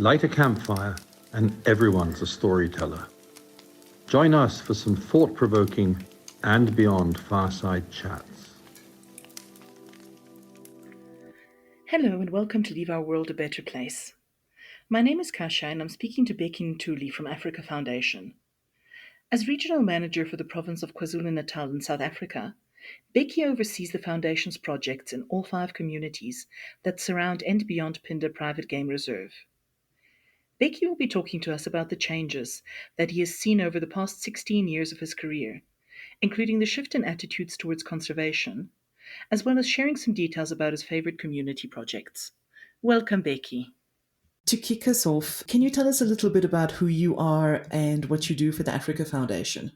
Light a campfire, and everyone's a storyteller. Join us for some thought-provoking and beyond fireside chats. Hello and welcome to Leave Our World a Better Place. My name is Kasia and I'm speaking to Bheki Ntuli from Africa Foundation. As Regional Manager for the province of KwaZulu-Natal in South Africa, Bheki oversees the Foundation's projects in all 5 communities that surround and beyond Phinda Private Game Reserve. Bheki will be talking to us about the changes that he has seen over the past 16 years of his career, including the shift in attitudes towards conservation, as well as sharing some details about his favorite community projects. Welcome, Bheki. To kick us off, can you tell us a little bit about who you are and what you do for the Africa Foundation?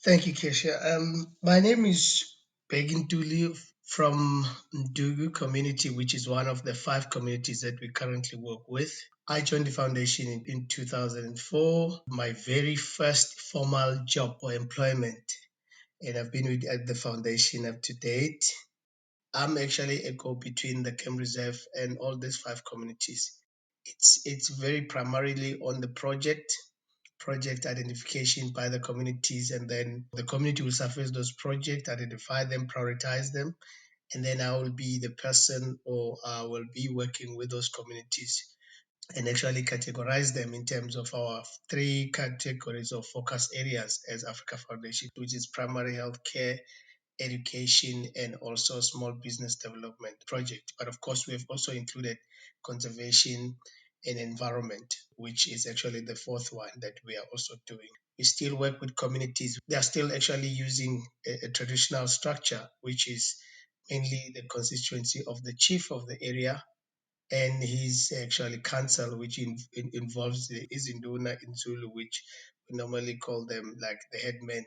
Thank you, Kesha. My name is Bheki Ntuli from Ndugu community, which is one of the 5 communities that we currently work with. I joined the foundation in 2004, my very first formal job or employment, and I've been at the foundation up to date. I'm actually a go between the Game Reserve and all these 5 communities. It's very primarily on the project identification by the communities, and then the community will surface those projects, identify them, prioritize them, and then I will be the person, or I will be working with those communities and actually categorize them in terms of our 3 categories of focus areas as Africa Foundation, which is primary healthcare, education, and also small business development project. But of course, we have also included conservation and environment, which is actually the 4th one that we are also doing. We still work with communities. They are still actually using a traditional structure, which is mainly the constituency of the chief of the area and his actually council, which involves the Izinduna in Zulu, which we normally call them like the headmen,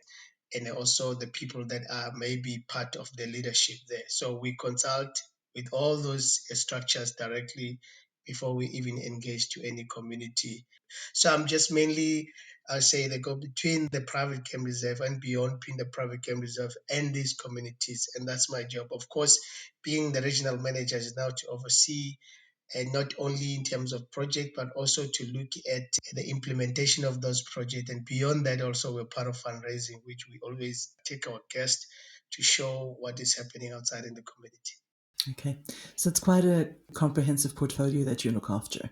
and also the people that are maybe part of the leadership there. So we consult with all those structures directly before we even engage to any community. So I'm just mainly, I say, they go between the private game reserve and beyond being the private game reserve and these communities. And that's my job. Of course, being the regional manager is now to oversee, and not only in terms of project, but also to look at the implementation of those projects. And beyond that, also we're part of fundraising, which we always take our guests to show what is happening outside in the community. Okay, so it's quite a comprehensive portfolio that you look after.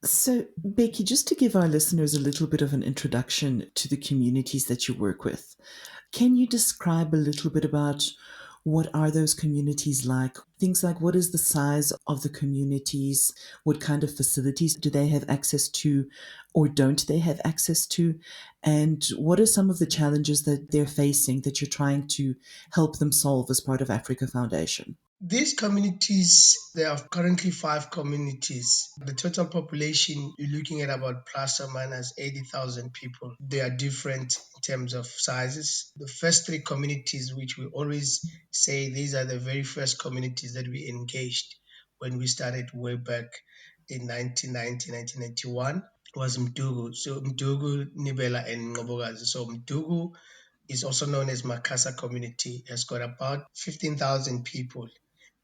So, Bheki, just to give our listeners a little bit of an introduction to the communities that you work with, can you describe a little bit about what are those communities like? Things like what is the size of the communities? What kind of facilities do they have access to or don't they have access to? And what are some of the challenges that they're facing that you're trying to help them solve as part of Africa Foundation? These communities, there are currently 5 communities. The total population, you're looking at about plus or minus 80,000 people. They are different in terms of sizes. The first 3 communities, which we always say these are the very first communities that we engaged when we started way back in 1990, 1991, was Mdugu. So Mdugu, Nibela, and Ngobokazi. So Mdugu is also known as Makasa community, has got about 15,000 people.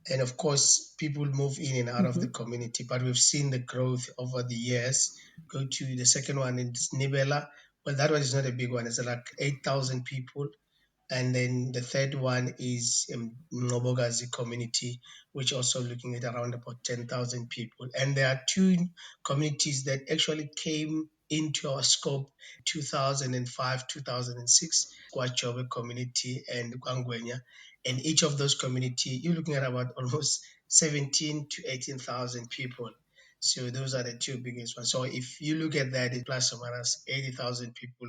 And of course, people move in and out of the community, but we've seen the growth over the years. Go to the second one, it's Nibela. Well, that one is not a big one. It's like 8,000 people. And then the third one is Ngobokazi community, which also looking at around about 10,000 people. And there are 2 communities that actually came into our scope 2005, 2006, Kwachobe community and Kwangwenya. And each of those community, you're looking at about almost 17 to 18,000 people. So those are the 2 biggest ones. So if you look at that, it's plus or minus 80,000 people.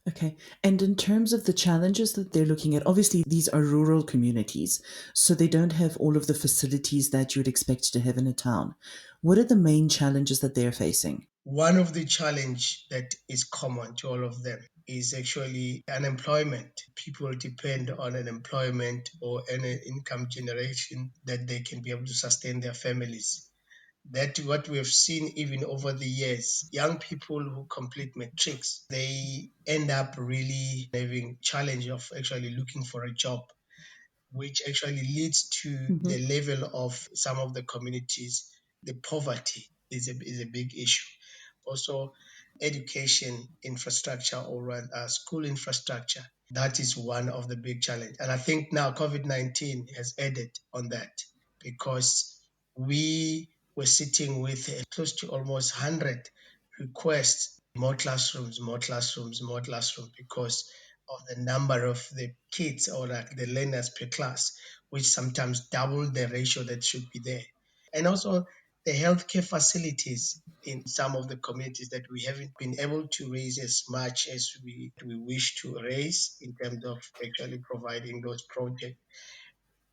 Okay. And in terms of the challenges that they're looking at, obviously these are rural communities, so they don't have all of the facilities that you would expect to have in a town. What are the main challenges that they're facing? One of the challenge that is common to all of them is actually unemployment. People depend on unemployment or any income generation that they can be able to sustain their families. That what we have seen even over the years. Young people who complete matrics, they end up really having challenge of actually looking for a job, which actually leads to the level of some of the communities, the poverty. is a big issue. Also, education infrastructure or school infrastructure. That is one of the big challenges. And I think now COVID-19 has added on that because we were sitting with close to almost 100 requests, more classrooms, more classrooms, more classrooms, because of the number of the kids or like the learners per class, which sometimes double the ratio that should be there. And also the healthcare facilities in some of the communities that we haven't been able to raise as much as we wish to raise in terms of actually providing those projects.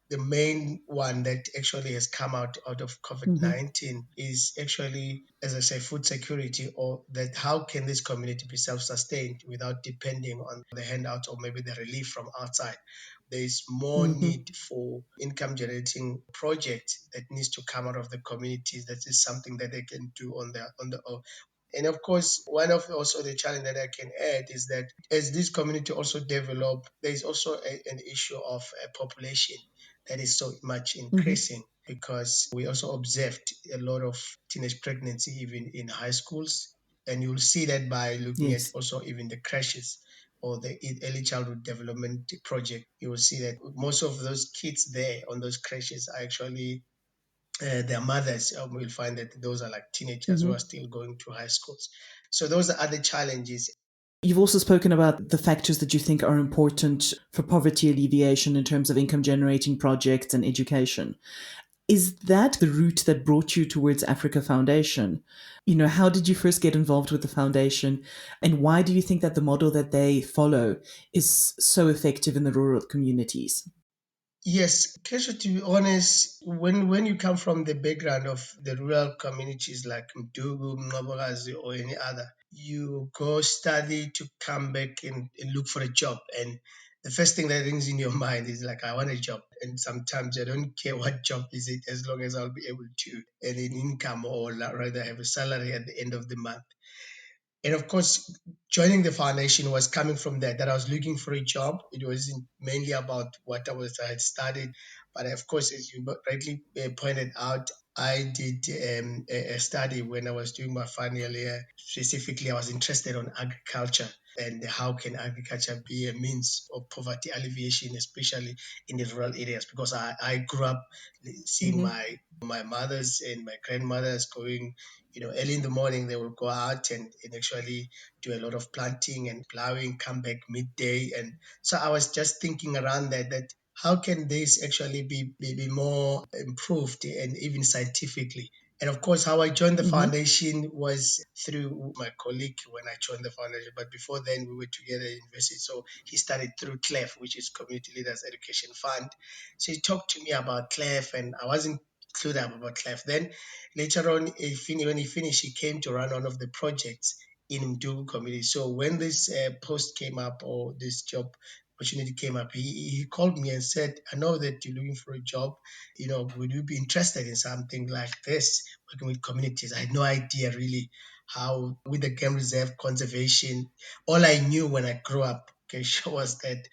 The main one that actually has come out of Mm-hmm. COVID-19 is actually, as I say, food security, or that how can this community be self-sustained without depending on the handouts or maybe the relief from outside. There is more Mm-hmm. need for income generating projects that needs to come out of the communities. That is something that they can do on the own. And of course, one of also the challenge that I can add is that as this community also develop, there is also an issue of population that is so much Mm-hmm. increasing because we also observed a lot of teenage pregnancy even in high schools. And you'll see that by looking at Yes. also even the crashes or the early childhood development project. You will see that most of those kids there on those crashes are actually their mothers. We'll find that those are like teenagers who Mm-hmm. are still going to high schools. So those are other challenges. You've also spoken about the factors that you think are important for poverty alleviation in terms of income generating projects and education. Is that the route that brought you towards Africa Foundation? How did you first get involved with the foundation? And why do you think that the model that they follow is so effective in the rural communities? Yes, Kesha, to be honest, when you come from the background of the rural communities like Mdugu, Mngobokazi, or any other, you go study to come back and look for a job. And the first thing that rings in your mind is like, I want a job. And sometimes I don't care what job is it, as long as I'll be able to earn an income or rather have a salary at the end of the month. And of course, joining the foundation was coming from that I was looking for a job. It wasn't mainly about what I had studied, but of course, as you rightly pointed out, I did a study when I was doing my final year. Specifically, I was interested on agriculture and how can agriculture be a means of poverty alleviation, especially in the rural areas, because I grew up seeing Mm-hmm. my mothers and my grandmothers going, early in the morning, they will go out and actually do a lot of planting and plowing, come back midday. And so I was just thinking around that how can this actually be more improved and even scientifically? And of course, how I joined the Mm-hmm. foundation was through my colleague when I joined the foundation. But before then, we were together at university. So he started through CLEF, which is Community Leaders Education Fund. So he talked to me about CLEF, and I wasn't clued up about CLEF. Then later on, when he finished, he came to run one of the projects in Mdugu community. So when this post came up or this job opportunity came up, he called me and said, I know that you're looking for a job. Would you be interested in something like this, working with communities? I had no idea really how, with the game reserve conservation, all I knew when I grew up, okay, was that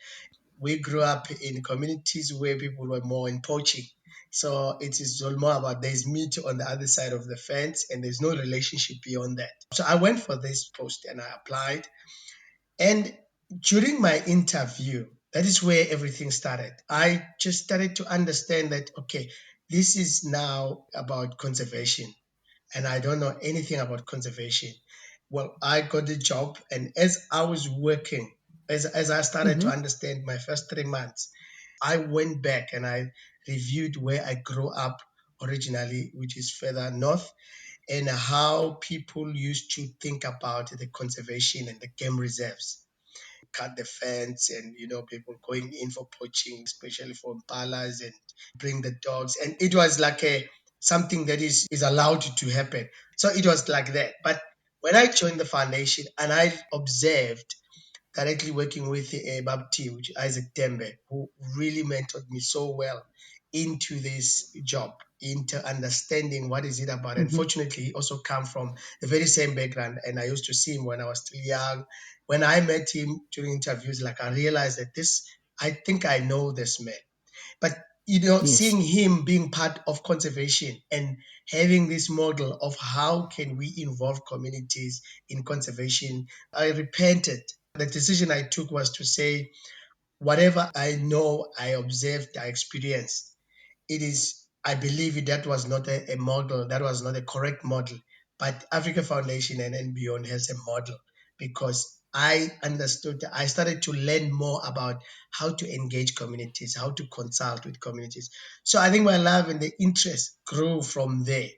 we grew up in communities where people were more in poaching. So it is all more about there's meat on the other side of the fence and there's no relationship beyond that. So I went for this post and I applied. And during my interview, that is where everything started. I just started to understand that, okay, this is now about conservation and I don't know anything about conservation. Well, I got the job, and as I was working, as I started to Mm-hmm. understand my first 3 months, I went back and I reviewed where I grew up originally, which is further north, and how people used to think about the conservation and the game reserves. Cut the fence and people going in for poaching, especially for impalas, and bring the dogs, and it was like a something that is allowed to happen. So it was like that. But when I joined the foundation and I observed directly working with a Babti, which is Isaac Dembe, who really mentored me so well into this job, into understanding what is it about. And Mm-hmm. fortunately, he also come from the very same background. And I used to see him when I was still young. When I met him during interviews, like I realized that I think I know this man. But Yes. seeing him being part of conservation and having this model of how can we involve communities in conservation, I repented. The decision I took was to say, whatever I know, I observed, I experienced, it is, I believe that was not a model, that was not a correct model. But Africa Foundation and Beyond has a model because I understood, I started to learn more about how to engage communities, how to consult with communities. So I think my love and the interest grew from there.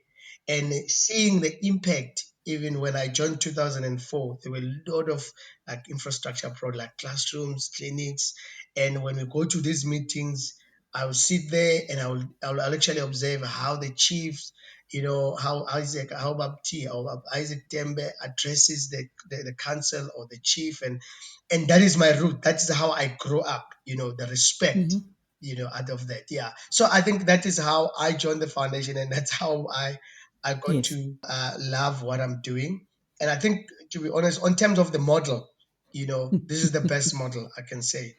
And seeing the impact, even when I joined 2004, there were a lot of like infrastructure projects, like classrooms, clinics. And when we go to these meetings, I will sit there and I'll actually observe how the chiefs, how how Bapti or Isaac Tembe addresses the council or the chief, and that is my root. That's how I grew up. The respect, Hmm. out of that. Yeah. So I think that is how I joined the foundation, and that's how I got Yes. to love what I'm doing. And I think, to be honest, on terms of the model, this is the best model I can say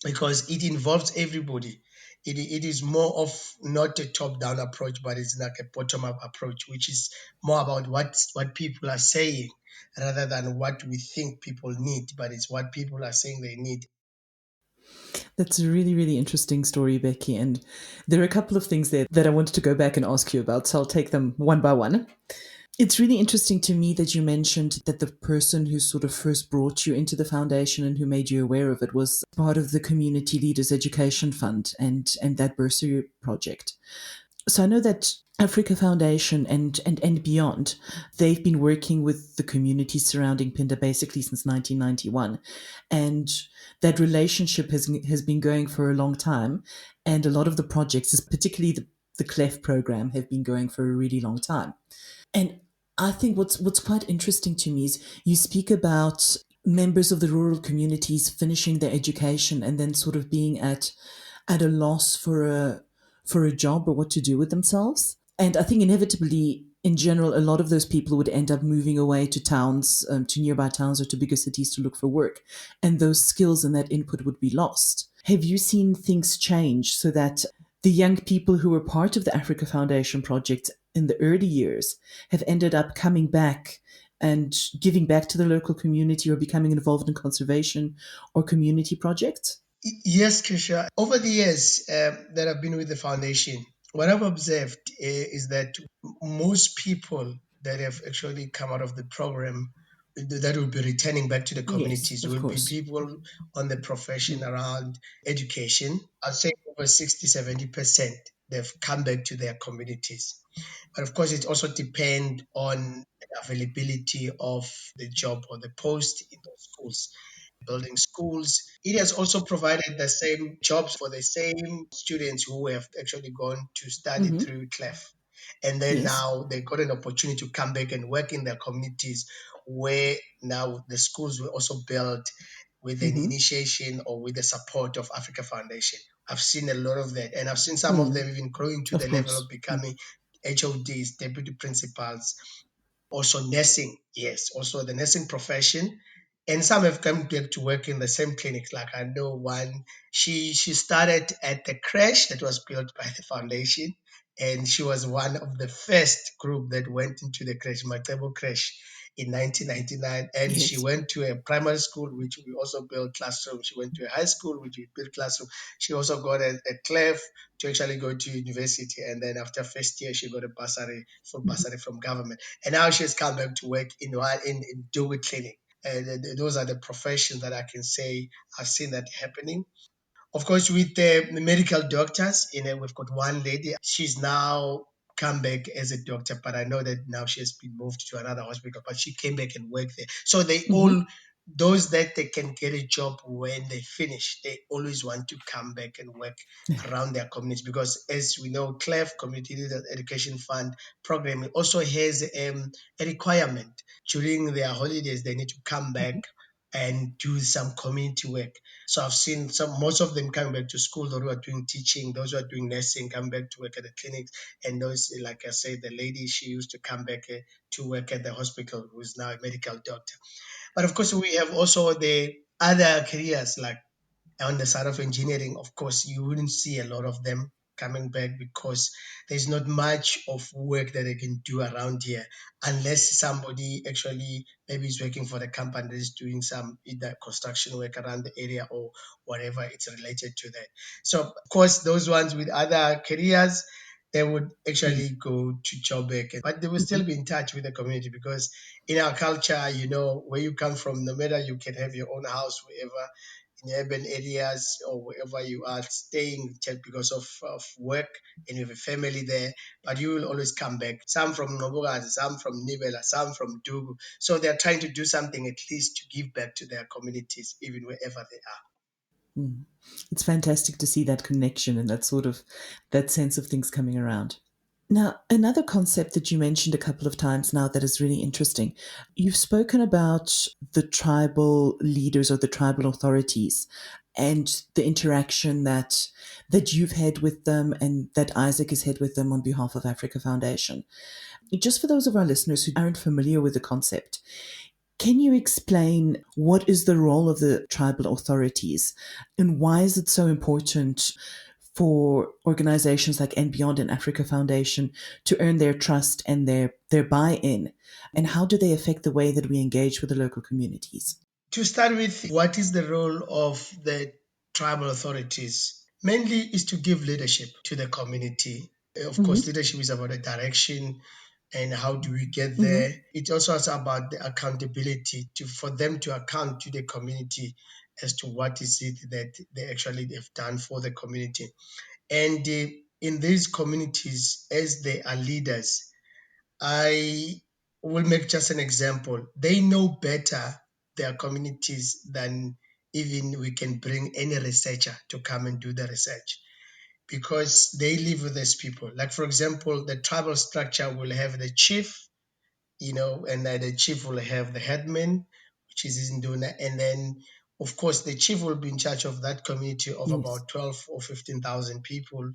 because it involves everybody. It is more of not a top-down approach, but it's like a bottom-up approach, which is more about what people are saying rather than what we think people need, but it's what people are saying they need. That's a really, really interesting story, Becky. And there are a couple of things there that I wanted to go back and ask you about. So I'll take them one by one. It's really interesting to me that you mentioned that the person who sort of first brought you into the foundation and who made you aware of it was part of the Community Leaders Education Fund and that bursary project. So I know that Africa Foundation and beyond, they've been working with the community surrounding Phinda basically since 1991, and that relationship has been going for a long time. And a lot of the projects, particularly the CLEF program, have been going for a really long time. And I think what's quite interesting to me is you speak about members of the rural communities finishing their education and then sort of being at a loss for a job or what to do with themselves. And I think inevitably, in general, a lot of those people would end up moving away to towns, to nearby towns or to bigger cities to look for work. And those skills and that input would be lost. Have you seen things change so that the young people who were part of the Africa Foundation project in the early years have ended up coming back and giving back to the local community or becoming involved in conservation or community projects? Yes, Krisha. Over the years that I've been with the foundation, what I've observed is that most people that have actually come out of the program that will be returning back to the Yes, communities of will be course. people on the profession Mm. around education. I'd say over 60-70% they've come back to their communities. But of course, it also depends on the availability of the job or the post in those schools. Building schools. It has also provided the same jobs for the same students who have actually gone to study Hmm. through CLEF. And then Yes. now they got an opportunity to come back and work in their communities where now the schools were also built with an Hmm. initiation or with the support of Africa Foundation. I've seen a lot of that. And I've seen some of Mm. them even growing to Of the level course. of becoming HODs, deputy principals, also nursing, yes, also the nursing profession. And some have come back to work in the same clinics. Like I know one, she started at the crash that was built by the foundation, and she was one of the first group that went into the crash, Matebo crash, in 1999. And she Yes. went to a primary school, which we also built classroom. She went to a high school, which we built classroom. She also got a CLEF to actually go to university. And then after first year, she got a bursary, full Mhm. bursary from government. And now she's come back to work in Dewey Clinic. And those are the professions that I can say I've seen that happening. Of course, with the medical doctors, we've got one lady. She's now come back as a doctor, but I know that now she has been moved to another hospital, but she came back and worked there. So they all, Mhm. those that they can get a job when they finish, they always want to come back and work around their communities because, as we know, CLEF Community Leaders Education Fund program also has a requirement during their holidays. They need to come back Mhm. and do some community work. So I've seen most of them coming back to school, those who are doing teaching, those who are doing nursing, come back to work at the clinics. And those, like I said, the lady, she used to come back to work at the hospital, who's now a medical doctor. But of course, we have also the other careers, like on the side of engineering. Of course, you wouldn't see a lot of them coming back because there's not much of work that they can do around here unless somebody actually maybe is working for the company that is doing some either construction work around the area or whatever it's related to that. So of course those ones with other careers, they would actually go to Joburg, but they will Mhm. still be in touch with the community because in our culture, where you come from, no matter you can have your own house wherever in urban areas or wherever you are staying just because of work and you have a family there, but you will always come back. Some from Nobogazi, some from Nibela, some from Dugu. So they're trying to do something at least to give back to their communities, even wherever they are. Mm. It's fantastic to see that connection and that sense of things coming around. Now, another concept that you mentioned a couple of times now that is really interesting. You've spoken about the tribal leaders or the tribal authorities and the interaction that you've had with them and that Isaac has had with them on behalf of Africa Foundation. Just for those of our listeners who aren't familiar with the concept, can you explain what is the role of the tribal authorities and why is it so important for organizations like And Beyond and Africa Foundation to earn their trust and their buy-in? And how do they affect the way that we engage with the local communities? To start with, what is the role of the tribal authorities? Mainly is to give leadership to the community. Of course, Mm-hmm. leadership is about the direction and how do we get Mm-hmm. there. It also is about the accountability for them to account to the community as to what is it that they actually have done for the community. And in these communities, as they are leaders, I will make just an example. They know better their communities than even we can bring any researcher to come and do the research because they live with these people. Like, for example, the tribal structure will have the chief, and the chief will have the headman, which is Induna, and then of course the chief will be in charge of that community of Yes. about 12 or 15,000 people,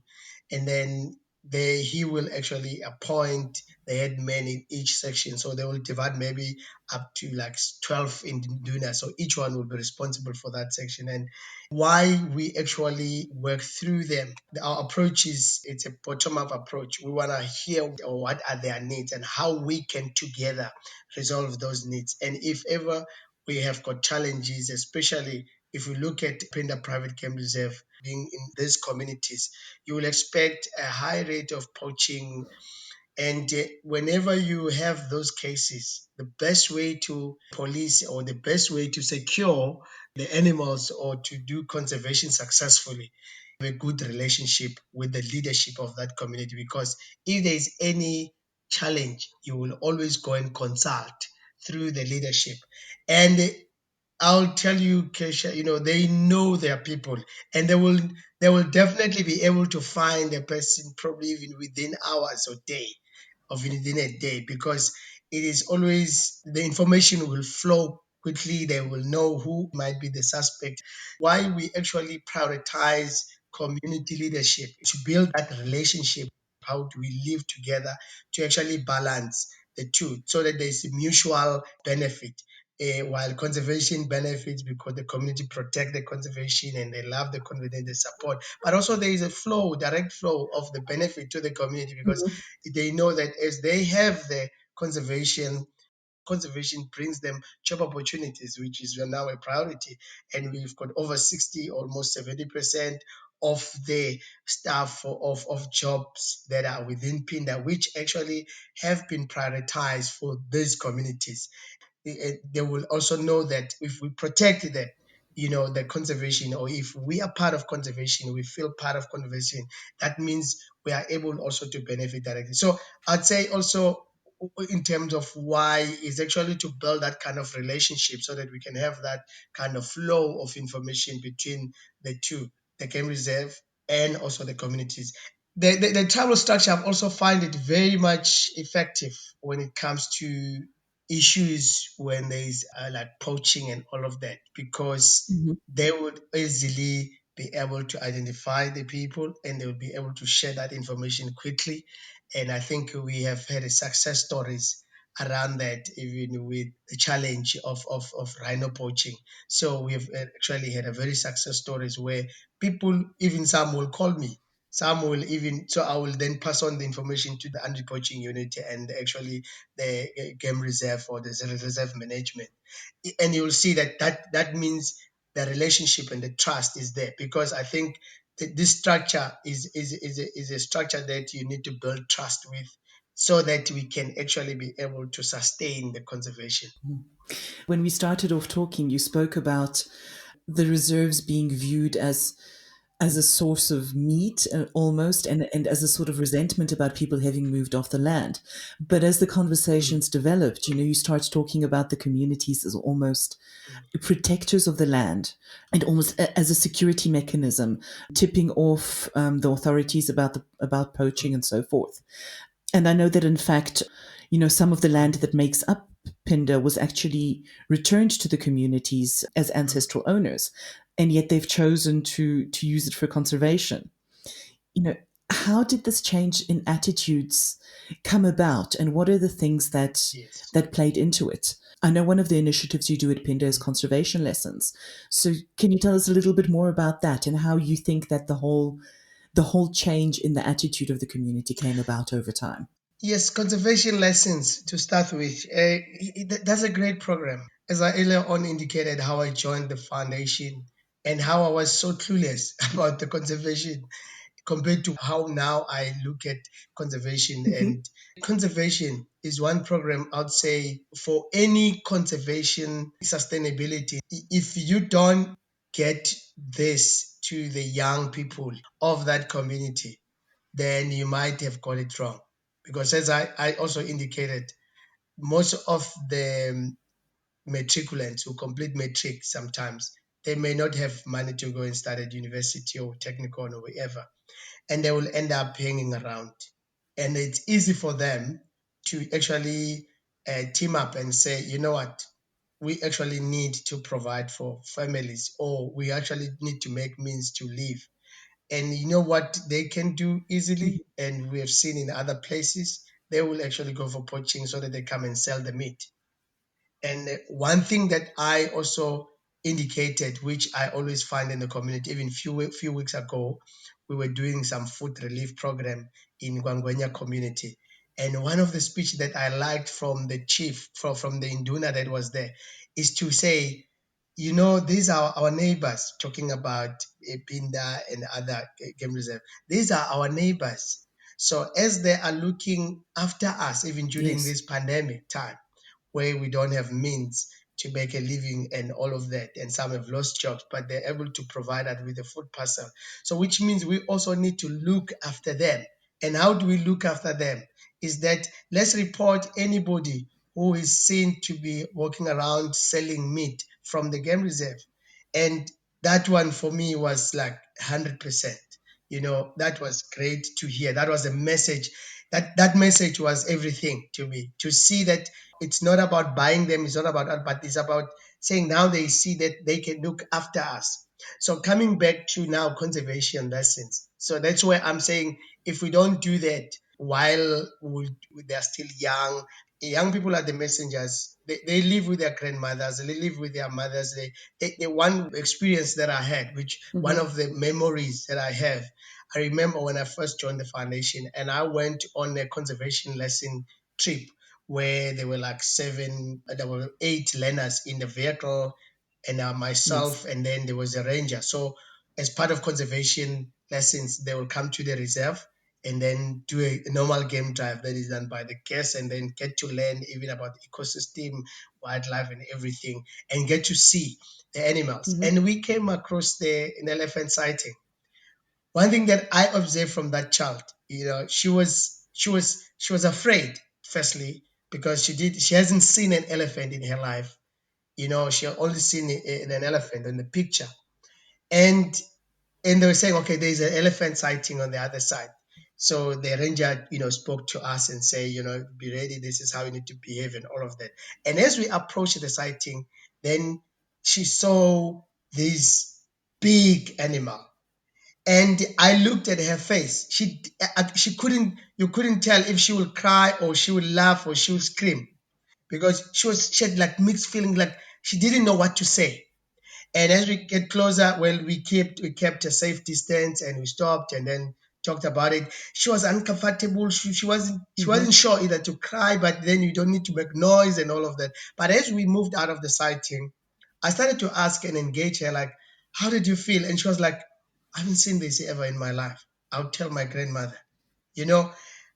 and then he will actually appoint the headman in each section. So they will divide maybe up to like 12 in Induna. So each one will be responsible for that section. And why we actually work through them. Our approach is it's a bottom-up approach. We want to hear what are their needs and how we can together resolve those needs. And if ever we have got challenges, especially if we look at Phinda Private Game Reserve being in these communities, you will expect a high rate of poaching, and whenever you have those cases, the best way to police or the best way to secure the animals or to do conservation successfully, have a good relationship with the leadership of that community. Because if there is any challenge, you will always go and consult through the leadership. And I'll tell you, Kesha, they know their people and they will definitely be able to find a person probably even within hours or day of within a day because it is always the information will flow quickly. They will know who might be the suspect. Why we actually prioritize community leadership to build that relationship. How do we live together to actually balance the two so that there's a mutual benefit? While conservation benefits because the community protect the conservation and they love the conservation, they support, but also there is a flow, direct flow of the benefit to the community because Mhm. they know that as they have the conservation brings them job opportunities, which is now a priority. And we've got over 60, almost 70% of the staff of jobs that are within Phinda, which actually have been prioritized for these communities. They will also know that if we protect them, the conservation, or if we are part of conservation, we feel part of conservation, that means we are able also to benefit directly. So I'd say also in terms of why is actually to build that kind of relationship so that we can have that kind of flow of information between the two, the game reserve and also the communities. The tribal structure I've also find it very much effective when it comes to issues when there is like poaching and all of that because Mhm. they would easily be able to identify the people and they will be able to share that information quickly. And I think we have had a success stories around that, even with the challenge of rhino poaching. So we have actually had a very success stories where people, even some will call me Some will even, so I will then pass on the information to the anti-poaching unit and actually the game reserve or the reserve management. And you'll see that means the relationship and the trust is there, because I think that this structure is a structure that you need to build trust with, so that we can actually be able to sustain the conservation. When we started off talking, you spoke about the reserves being viewed as a source of meat almost, and as a sort of resentment about people having moved off the land. But as the conversations developed, you start talking about the communities as almost protectors of the land, and almost as a security mechanism, tipping off the authorities about poaching and so forth. And I know that in fact, some of the land that makes up Phinda was actually returned to the communities as ancestral owners, and yet they've chosen to use it for conservation. You know, how did this change in attitudes come about, and what are the things Yes. that played into it? I know one of the initiatives you do at Phinda is conservation lessons. So can you tell us a little bit more about that and how you think that the whole change in the attitude of the community came about over time? Yes, conservation lessons to start with. That's a great program. As I earlier on indicated, how I joined the foundation and how I was so clueless about the conservation compared to how now I look at conservation. Hmm. And conservation is one program I'd say for any conservation sustainability. If you don't get this to the young people of that community, then you might have got it wrong. Because as I also indicated, most of the matriculants who complete matric sometimes, they may not have money to go and study at university or technical or wherever, and they will end up hanging around. And it's easy for them to actually team up and say, you know what, we actually need to provide for families, or we actually need to make means to live. And you know what they can do easily, and we have seen in other places, they will actually go for poaching so that they come and sell the meat. And one thing that I also indicated, which I always find in the community, even few weeks ago, we were doing some food relief program in Gwangwenya community. And one of the speech that I liked from the chief, from the Induna that was there, is to say, these are our neighbors, talking about Phinda and other game reserve. These are our neighbors. So as they are looking after us, even during Yes. this pandemic time, where we don't have means to make a living and all of that, and some have lost jobs, but they're able to provide us with a food parcel. So which means we also need to look after them. And how do we look after them? Is that let's report anybody who is seen to be walking around selling meat from the game reserve. And that one for me was like 100%. That was great to hear. That was a message. That message was everything to me, to see that it's not about buying them, it's not about that, but it's about saying now they see that they can look after us. So coming back to now conservation lessons. So that's where I'm saying if we don't do that while they're still young people are the messengers. They live with their grandmothers, they live with their mothers. They one experience that I had, which one Hmm. of the memories that I have, I remember when I first joined the foundation and I went on a conservation lesson trip where there were like there were 8 learners in the vehicle, and Yes. myself, and then there was a ranger. So as part of conservation lessons, they will come to the reserve and then do a normal game drive that is done by the guests, and then get to learn even about the ecosystem, wildlife, and everything, and get to see the animals. Hmm. And we came across an elephant sighting. One thing that I observed from that child, she was afraid, firstly, because she hasn't seen an elephant in her life. She had only seen an elephant in the picture. And they were saying, okay, there's an elephant sighting on the other side. So the ranger, spoke to us and say, be ready. This is how you need to behave and all of that. And as we approached the sighting, then she saw this big animal, and I looked at her face. She couldn't. You couldn't tell if she would cry or she would laugh or she would scream, because she had like mixed feeling, like she didn't know what to say. And as we get closer, well, we kept a safe distance and we stopped, and then talked about it. She was uncomfortable. She wasn't sure either to cry, but then you don't need to make noise and all of that. But as we moved out of the sighting, I started to ask and engage her, like, how did you feel? And she was like, I haven't seen this ever in my life. I'll tell my grandmother. You know,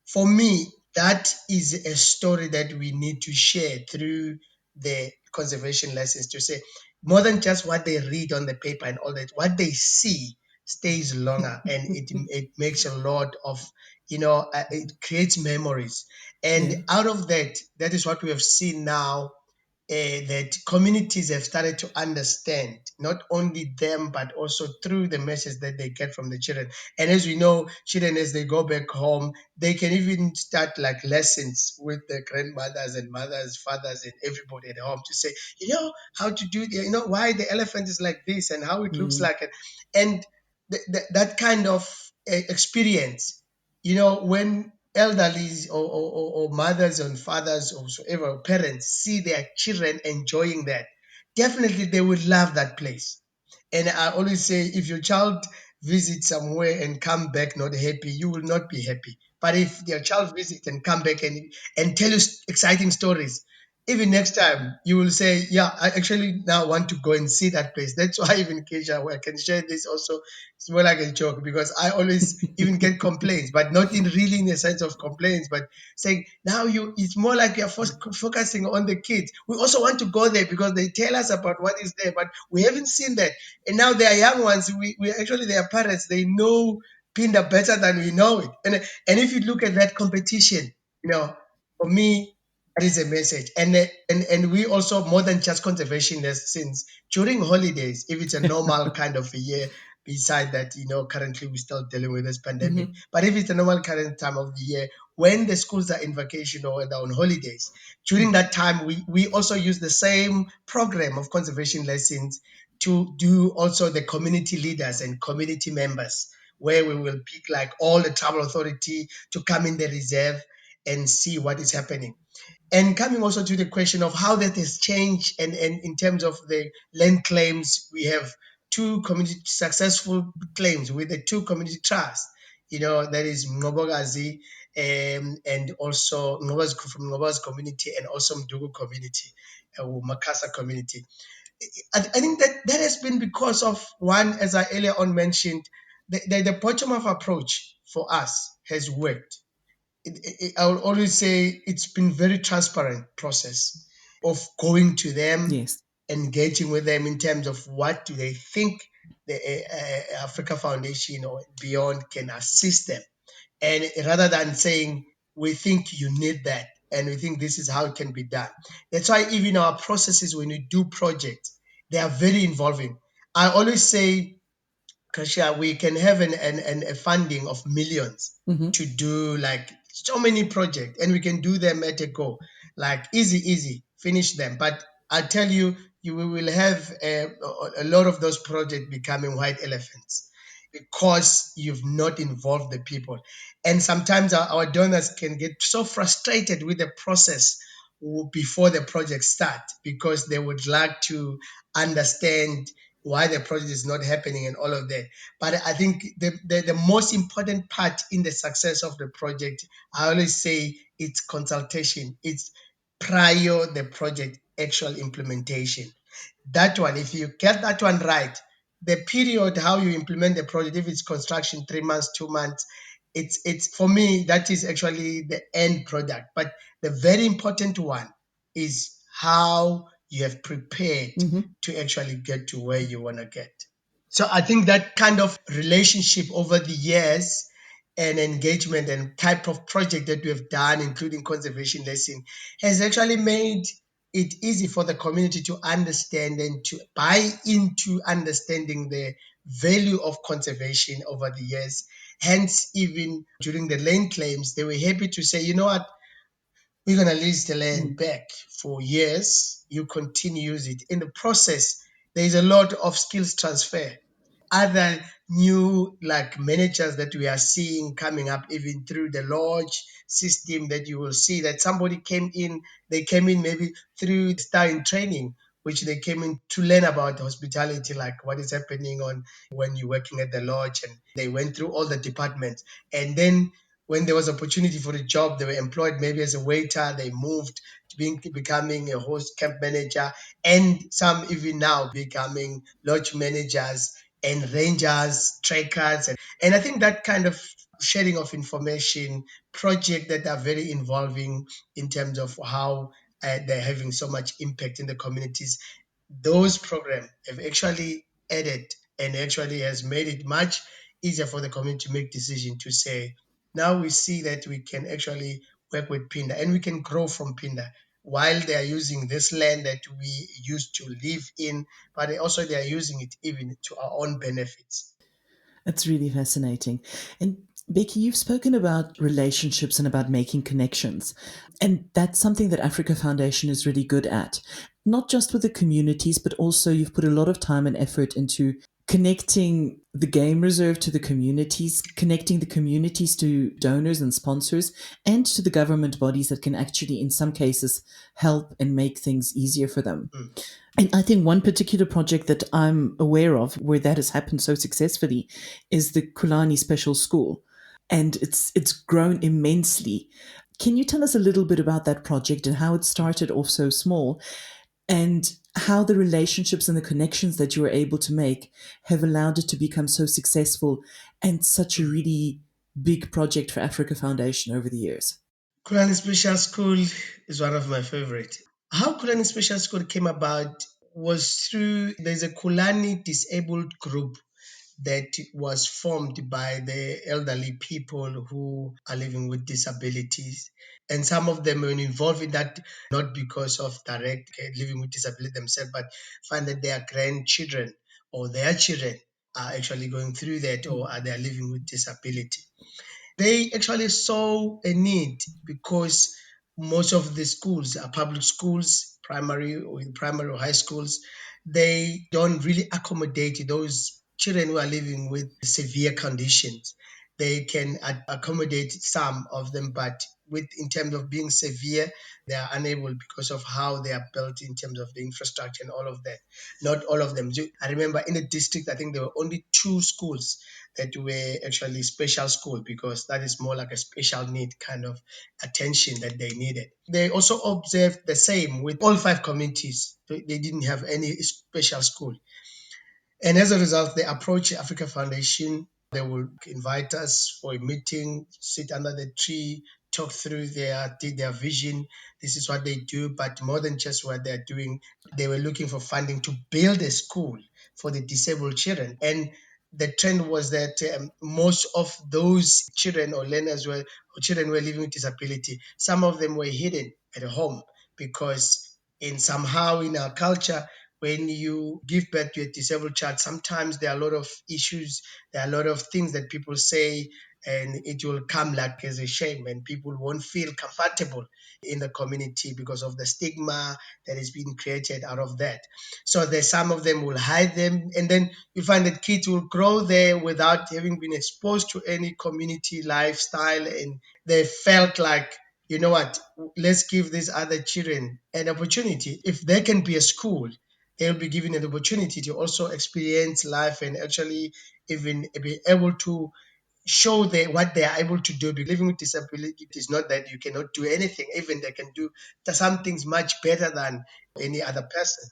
for me, that is a story that we need to share through the conservation lessons, to say more than just what they read on the paper and all that, what they see stays longer, and it makes a lot of, it creates memories. And Yeah. out of that, that is what we have seen now, that communities have started to understand not only them, but also through the message that they get from the children. And as we know, children, as they go back home, they can even start like lessons with their grandmothers and mothers, fathers, and everybody at home, to say, how to do, why the elephant is like this and how it looks Mm. like it. And that kind of experience, when elderlies or mothers and fathers or whoever, parents, see their children enjoying that, definitely they would love that place. And I always say, if your child visits somewhere and come back not happy, you will not be happy. But if your child visits and come back and tell you exciting stories, even next time you will say, yeah, I actually now want to go and see that place. That's why even Keisha, I can share this also, it's more like a joke, because I always even get complaints, but not in really in the sense of complaints, but saying now it's more like you're focusing on the kids. We also want to go there because they tell us about what is there, but we haven't seen that. And now they are young ones. We actually, their parents, they know Phinda better than we know it. And if you look at that competition, for me, that is a message. And we also, more than just conservationists, since during holidays, if it's a normal kind of a year, beside that, currently we're still dealing with this pandemic. But if it's a normal current time of the year, when the schools are in vacation or they're on holidays, during that time, we also use the same program of conservation lessons to do also the community leaders and community members, where we will pick like all the travel authority to come in the reserve and see what is happening. And coming also to the question of how that has changed, and in terms of the land claims, we have two community successful claims with the two community trusts. That is Ngobogazi, and also from Ngobogazi community, and also Mdugu community, or Makasa community. I think that has been because of one, as I earlier on mentioned, the bottom-up approach for us has worked. I will always say it's been very transparent process of going to them, Yes. engaging with them in terms of what do they think the Africa Foundation or beyond can assist them. And rather than saying, we think you need that and we think this is how it can be done. That's why even our processes, when we do projects, they are very involving. I always say, Kasha, we can have a funding of millions to do like so many projects, and we can do them at a go, like easy, finish them. But I tell you, you will have a lot of those projects becoming white elephants because you've not involved the people. And sometimes our donors can get so frustrated with the process before the project start, because they would like to understand why the project is not happening and all of that. But I think the most important part in the success of the project, I always say, it's consultation. It's prior the project actual implementation. That one, if you get that one right, the period how you implement the project, if it's construction, 3 months, 2 months, it's for me, that is actually the end product. But the very important one is how you have prepared to actually get to where you want to get. So I think that kind of relationship over the years and engagement and type of project that we have done, including conservation lesson, has actually made it easy for the community to understand and to buy into understanding the value of conservation over the years. Hence, even during the land claims, they were happy to say, you know what, we're going to lease the land back for years. You continue use it. In the process, there is a lot of skills transfer. Other new like managers that we are seeing coming up, even through the lodge system, that you will see that somebody came in, they came in maybe through star in training which they came in to learn about hospitality, like what is happening on when you're working at the lodge. And they went through all the departments. And then when there was opportunity for a job, they were employed maybe as a waiter. They moved to becoming a host camp manager, and some even now becoming lodge managers and rangers, trekkers. And I think that kind of sharing of information, projects that are very involving in terms of how they're having so much impact in the communities. Those programs have actually added and actually has made it much easier for the community to make decision to say, now we see that we can actually work with Phinda and we can grow from Phinda while they are using this land that we used to live in, but also they are using it even to our own benefits. That's really fascinating. And Bheki, you've spoken about relationships and about making connections. And that's something that Africa Foundation is really good at, not just with the communities, but also you've put a lot of time and effort into connecting the game reserve to the communities, connecting the communities to donors and sponsors, and to the government bodies that can actually, in some cases, help and make things easier for them. And I think one particular project that I'm aware of where that has happened so successfully is the Kulani Special School. And it's grown immensely. Can you tell us a little bit about that project and how it started off so small and how the relationships and the connections that you were able to make have allowed it to become so successful and such a really big project for Africa Foundation over the years? Kulani Special School is one of my favorite. How Kulani Special School came about was through there's a Kulani disabled group that was formed by the elderly people who are living with disabilities. And some of them were involved in that not because of direct living with disability themselves, but find that their grandchildren or their children are actually going through that or are they living with disability. They actually saw a need because most of the schools are public schools, primary or high schools. They don't really accommodate those children who are living with severe conditions. They can accommodate some of them, but with in terms of being severe, they are unable because of how they are built in terms of the infrastructure and all of that. Not all of them. I remember in the district, I think there were only 2 schools that were actually special school because that is more like a special need kind of attention that they needed. They also observed the same with all 5 communities. They didn't have any special school. And as a result, they approached Africa Foundation. They will invite us for a meeting, sit under the tree, talk through their vision. This is what they do, but more than just what they're doing, they were looking for funding to build a school for the disabled children. And the trend was that most of those children or learners or children were living with disability. Some of them were hidden at home because somehow in our culture, when you give birth to a disabled child, sometimes there are a lot of issues, there are a lot of things that people say, and it will come like as a shame, and people won't feel comfortable in the community because of the stigma that is being created out of that. So there's some of them will hide them, and then you find that kids will grow there without having been exposed to any community lifestyle, and they felt like, you know what, let's give these other children an opportunity. If there can be a school, they'll be given an opportunity to also experience life and actually even be able to show what they are able to do. Because living with disability is not that you cannot do anything. Even they can do some things much better than any other person.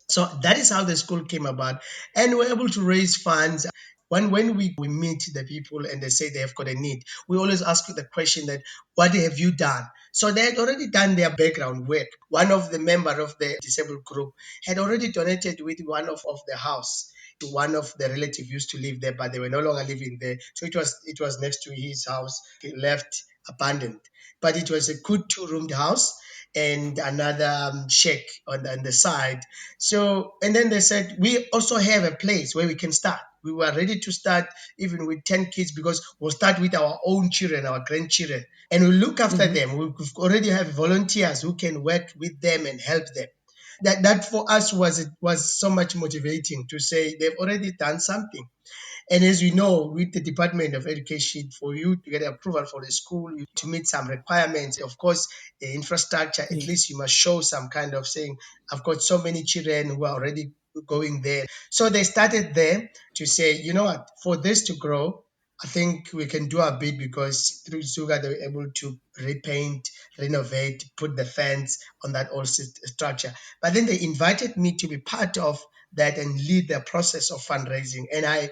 So that is how the school came about. And we're able to raise funds. When we meet the people and they say they have got a need, we always ask the question that, what have you done? So they had already done their background work. One of the member of the disabled group had already donated with one of the house to one of the relatives used to live there, but they were no longer living there. So it was next to his house, he left abandoned. But it was a good 2-roomed house and another shack on the side. So, and then they said, we also have a place where we can start. We were ready to start even with 10 kids because we'll start with our own children, our grandchildren, and we'll look after them. We already have volunteers who can work with them and help them. That for us was so much motivating to say they've already done something. And as we know, with the Department of Education, for you to get approval for the school, you to meet some requirements. Of course, the infrastructure, at Yes. least you must show some kind of saying, I've got so many children who are already going there. So they started there to say, you know what, for this to grow, I think we can do a bit, because through Zuga they were able to repaint, renovate, put the fence on that old structure. But then they invited me to be part of that and lead the process of fundraising. And I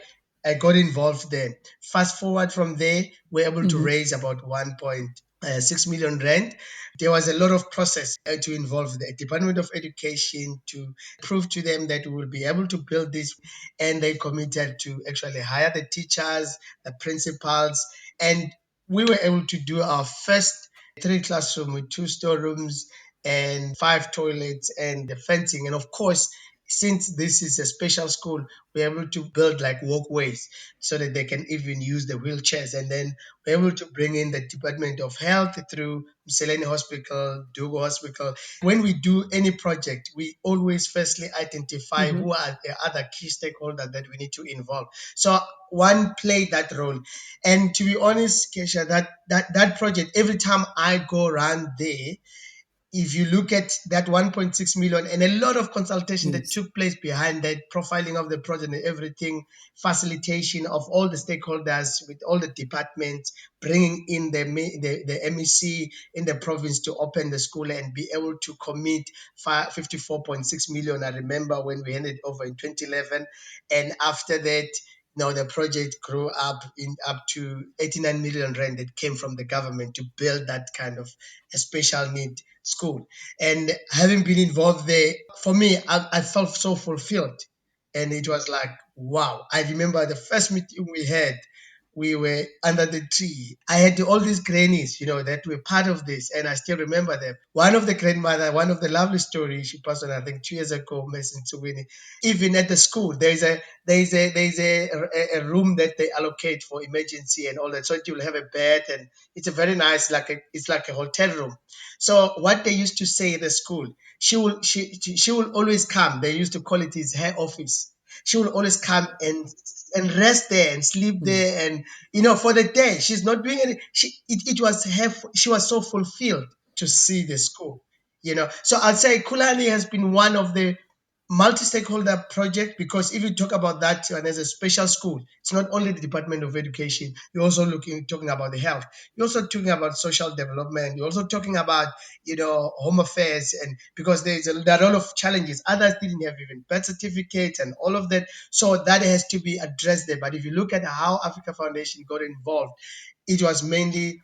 got involved there. Fast forward from there, we're able to Mm-hmm. raise about 1.6 million rand. There was a lot of process to involve the Department of Education to prove to them that we will be able to build this. And they committed to actually hire the teachers, the principals, and we were able to do our first 3 classroom with 2 storerooms and 5 toilets and the fencing. And of course, since this is a special school, we're able to build like walkways so that they can even use the wheelchairs. And then we're able to bring in the Department of Health through Mseleni Hospital, Dugo Hospital. When we do any project, we always firstly identify Mm-hmm. who are the other key stakeholders that we need to involve. So one played that role. And to be honest, Kesha, that project, every time I go around there, if you look at that 1.6 million and a lot of consultation that Yes. took place behind that, profiling of the project and everything, facilitation of all the stakeholders with all the departments, bringing in the MEC in the province to open the school and be able to commit 54.6 million. I remember when we handed over in 2011. And after that, now the project grew up to 89 million rand that came from the government to build that kind of a special need school. And having been involved there, for me, I felt so fulfilled. And it was like, wow. I remember the first meeting we had, we were under the tree. I had all these grannies, that were part of this, and I still remember them. One of the grandmother, one of the lovely stories, she passed on, I think, 2 years ago, Miss Ntuli. Even at the school, there's a room that they allocate for emergency and all that. So you'll have a bed, and it's a very nice, it's like a hotel room. So what they used to say in the school, she will always come. They used to call it his hair office. She will always come and rest there and sleep Mm. there, and for the day she's not doing any. It was her. She was so fulfilled to see the school. So I'd say Kulani has been one of the multi-stakeholder project, because if you talk about that and as a special school, it's not only the Department of Education. You're also talking about the health. You're also talking about social development. You're also talking about home affairs, and because there are a lot of challenges. Others didn't have even birth certificates and all of that, so that has to be addressed there. But if you look at how Africa Foundation got involved, it was mainly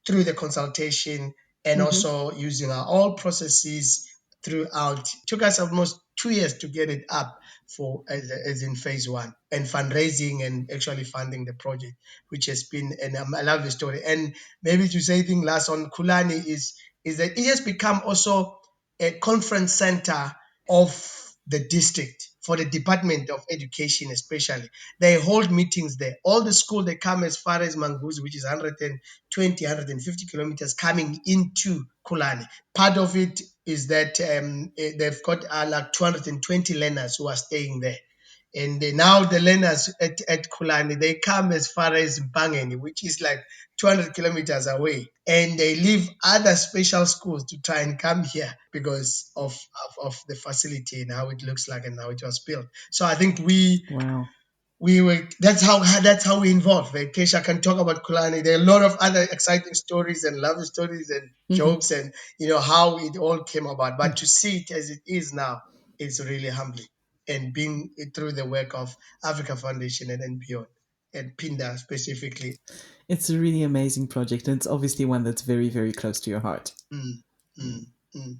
through the consultation and Mm-hmm. also using our all processes throughout. It took us almost 2 years to get it up for as in phase one, and fundraising and actually funding the project, which has been, and I love the story. And maybe to say thing last on Kulani is that it has become also a conference center of the district for the Department of Education, especially. They hold meetings there. All the schools, they come as far as Manguzi, which is 120, 150 kilometers coming into Kulani. Part of it is that they've got like 220 learners who are staying there. And now the learners at Kulani, they come as far as Mpangeni, which is like 200 kilometers away. And they leave other special schools to try and come here because of the facility and how it looks like and how it was built. So I think Wow. we were that's how we involved. Like Kesha can talk about Kulani. There are a lot of other exciting stories and love stories and Mm-hmm. jokes and how it all came about. But to see it as it is now, it's really humbling. And being through the work of Africa Foundation and beyond, and Phinda specifically. It's a really amazing project, and it's obviously one that's very, very close to your heart. Mm, mm, mm,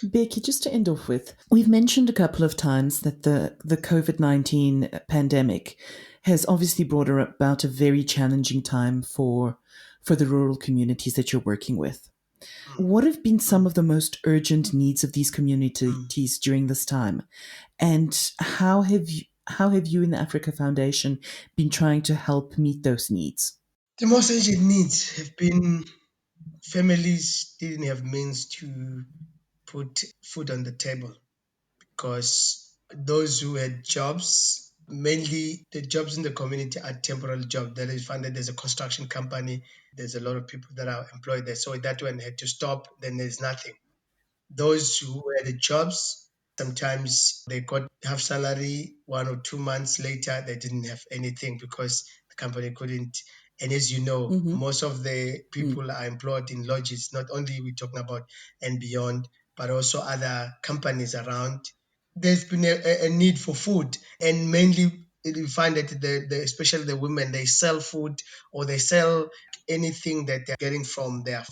Becky, just to end off with, we've mentioned a couple of times that the COVID-19 pandemic has obviously brought about a very challenging time for the rural communities that you're working with. mm, What have been some mm, of the most urgent needs of these mm. communities during this time? And how have you in the Africa Foundation been trying to help meet those needs? The most urgent needs have been families didn't have means to put food on the table, because those who had jobs, Mainly the jobs in the community are temporary jobs. That is funded. There's a construction company. There's a lot of people that are employed there. So that one had to stop. Then there's nothing. Those who were the jobs, sometimes they got half salary 1 or 2 months later, they didn't have anything because the company couldn't. And as you know, Mm-hmm. most of the Mm. people are employed in lodges, not only we're talking about and beyond, but also other companies around. There's been a need for food, and mainly you find that especially the women, they sell food or they sell anything that they're getting from their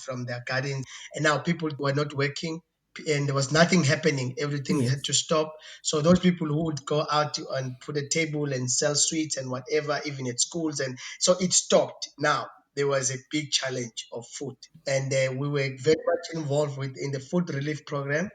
gardens. And now people were not working and there was nothing happening. Everything Yes. had to stop. So those people who would go out and put a table and sell sweets and whatever, even at schools, and so it stopped. Now there was a big challenge of food, and we were very much involved in the food relief program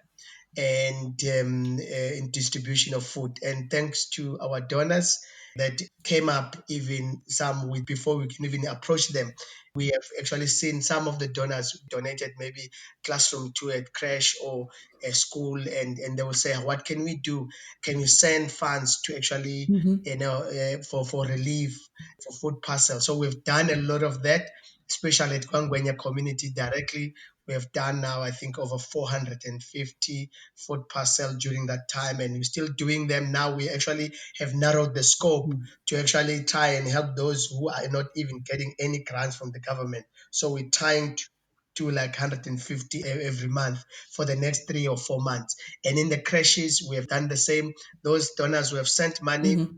and in distribution of food. And thanks to our donors that came up, even some with before we can even approach them, we have actually seen some of the donors donated maybe classroom to a crash or a school, and they will say, "What can we do? Can you send funds to actually, Mm-hmm. for relief, for food parcel?" So we've done a lot of that, especially at Kwangwenya community directly. We have done now, I think, over 450 food parcel during that time, and we're still doing them now. We actually have narrowed the scope Mm. to actually try and help those who are not even getting any grants from the government. So we're trying to do like 150 every month for the next 3 or 4 months. And in the crashes, we have done the same. Those donors who have sent money, Mm-hmm.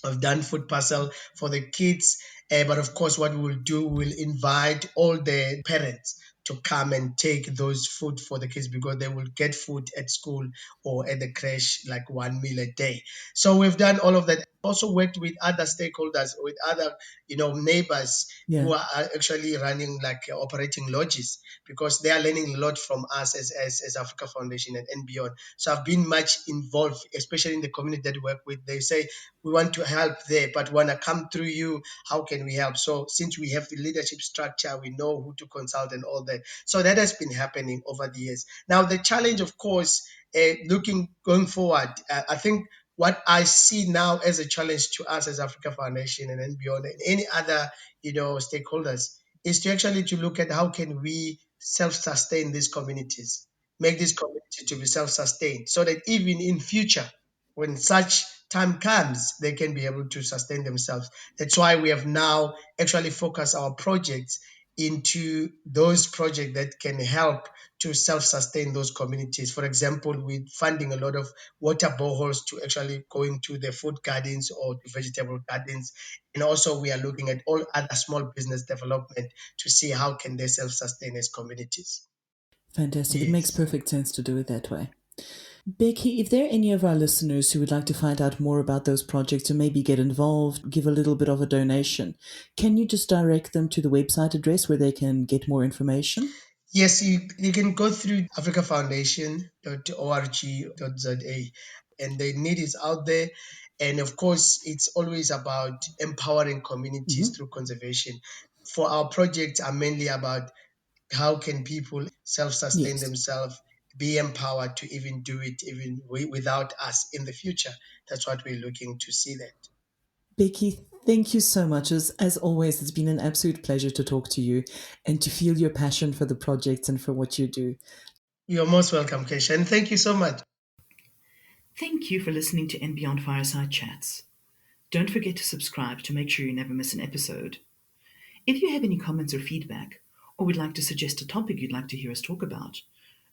I've done food parcel for the kids. But of course, what we'll do, we'll invite all the parents to come and take those food for the kids because they will get food at school or at the crash, like one meal a day. So we've done all of that. Also worked with other stakeholders, with other, neighbors Yeah. who are actually running like operating lodges because they are learning a lot from us as Africa Foundation and beyond. So I've been much involved, especially in the community that we work with. They say, we want to help there, but want to come through you. How can we help? So since we have the leadership structure, we know who to consult and all that. So that has been happening over the years. Now the challenge, of course, going forward, I think what I see now as a challenge to us as Africa Foundation and then beyond and any other stakeholders is to actually to look at how can we self-sustain these communities, make this community to be self-sustained, so that even in future when such time comes, they can be able to sustain themselves. That's why we have now actually focused our projects into those projects that can help to self-sustain those communities. For example, we're funding a lot of water boreholes to actually go into the food gardens or the vegetable gardens. And also we are looking at all other small business development to see how can they self-sustain as communities. Fantastic. It makes Yes. perfect sense to do it that way. Becky, if there are any of our listeners who would like to find out more about those projects or maybe get involved, give a little bit of a donation, can you just direct them to the website address where they can get more information? Yes, you can go through africafoundation.org.za, and the need is out there. And of course, it's always about empowering communities Mm-hmm. through conservation. For our projects are mainly about how can people self-sustain Yes. themselves, be empowered to even do it even without us in the future. That's what we're looking to see that. Becky, thank you so much. As always, it's been an absolute pleasure to talk to you and to feel your passion for the projects and for what you do. You're most welcome, Kesha, and thank you so much. Thank you for listening to And Beyond Fireside Chats. Don't forget to subscribe to make sure you never miss an episode. If you have any comments or feedback, or would like to suggest a topic you'd like to hear us talk about,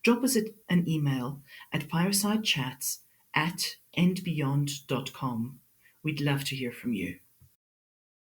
drop us an email at firesidechats@andbeyond.com. We'd love to hear from you.